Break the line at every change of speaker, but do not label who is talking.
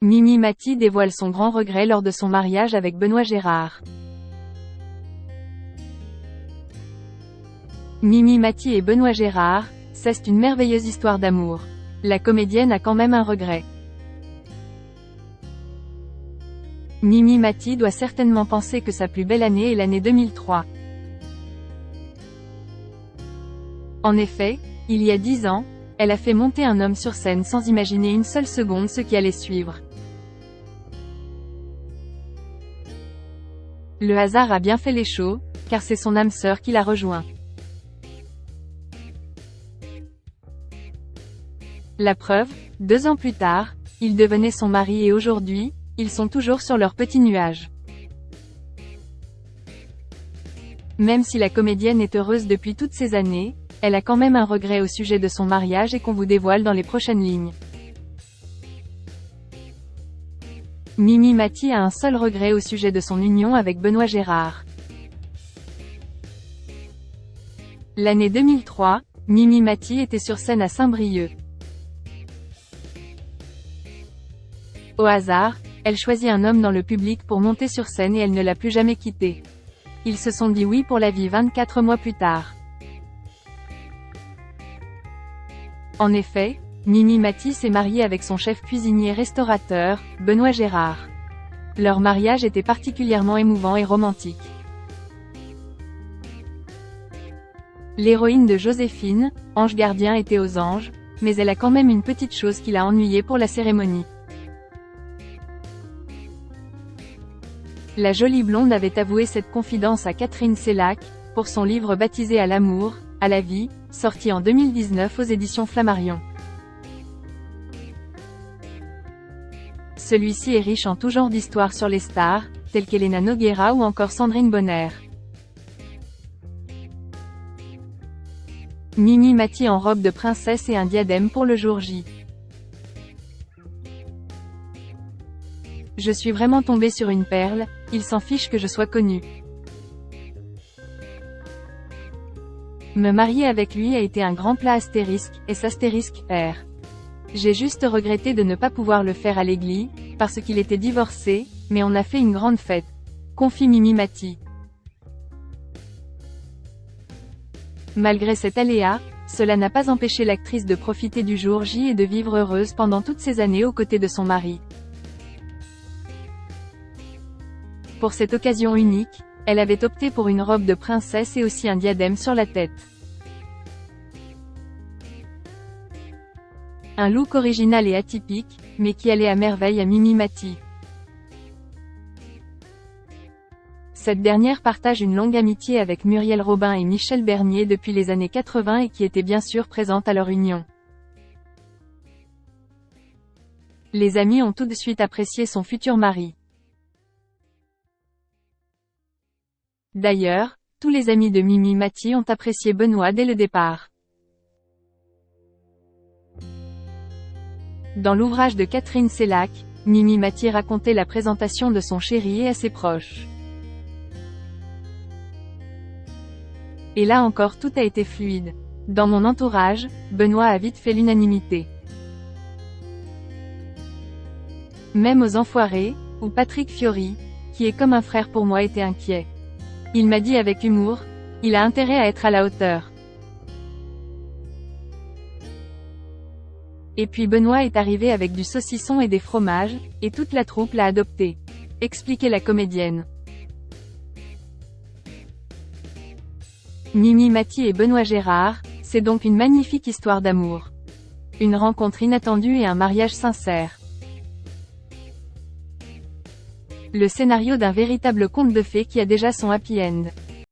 Mimi Mati dévoile son grand regret lors de son mariage avec Benoît Gérard. Mimi Mati et Benoît Gérard, c'est une merveilleuse histoire d'amour. La comédienne a quand même un regret. Mimi Mati doit certainement penser que sa plus belle année est l'année 2003. En effet, il y a 10 ans, elle a fait monter un homme sur scène sans imaginer une seule seconde ce qui allait suivre. Le hasard a bien fait les choses, car c'est son âme sœur qui l'a rejoint. La preuve, 2 ans plus tard, il devenait son mari et aujourd'hui, ils sont toujours sur leur petit nuage. Même si la comédienne est heureuse depuis toutes ces années, elle a quand même un regret au sujet de son mariage et qu'on vous dévoile dans les prochaines lignes. Mimi Mati a un seul regret au sujet de son union avec Benoît Gérard. L'année 2003, Mimi Mati était sur scène à Saint-Brieuc. Au hasard, elle choisit un homme dans le public pour monter sur scène et elle ne l'a plus jamais quitté. Ils se sont dit oui pour la vie 24 mois plus tard. En effet, Mimi Mati s'est mariée avec son chef cuisinier-restaurateur, Benoît Gérard. Leur mariage était particulièrement émouvant et romantique. L'héroïne de Joséphine, Ange Gardien était aux anges, mais elle a quand même une petite chose qui l'a ennuyée pour la cérémonie. La jolie blonde avait avoué cette confidence à Catherine Sellac, pour son livre baptisé À l'amour, à la vie, sorti en 2019 aux éditions Flammarion. Celui-ci est riche en tout genre d'histoires sur les stars, telles qu'Elena Nogueira ou encore Sandrine Bonner. Mimi Mati en robe de princesse et un diadème pour le jour J. Je suis vraiment tombée sur une perle, il s'en fiche que je sois connue. Me marier avec lui a été un grand plat astérisque, S***R. J'ai juste regretté de ne pas pouvoir le faire à l'église, parce qu'il était divorcé, mais on a fait une grande fête. Confie Mimi Mati. Malgré cet aléa, cela n'a pas empêché l'actrice de profiter du jour J et de vivre heureuse pendant toutes ces années aux côtés de son mari. Pour cette occasion unique, elle avait opté pour une robe de princesse et aussi un diadème sur la tête. Un look original et atypique, mais qui allait à merveille à Mimi Mati. Cette dernière partage une longue amitié avec Muriel Robin et Michel Bernier depuis les années 80 et qui était bien sûr présente à leur union. Les amis ont tout de suite apprécié son futur mari. D'ailleurs, tous les amis de Mimi Mati ont apprécié Benoît dès le départ. Dans l'ouvrage de Catherine Sellac, Mimi Mati racontait la présentation de son chéri et à ses proches. Et là encore tout a été fluide. Dans mon entourage, Benoît a vite fait l'unanimité. Même aux enfoirés, où Patrick Fiori, qui est comme un frère pour moi, était inquiet. Il m'a dit avec humour, il a intérêt à être à la hauteur. Et puis Benoît est arrivé avec du saucisson et des fromages, et toute la troupe l'a adopté. Expliquait la comédienne. Mimi Mati et Benoît Gérard, c'est donc une magnifique histoire d'amour. Une rencontre inattendue et un mariage sincère. Le scénario d'un véritable conte de fées qui a déjà son happy end.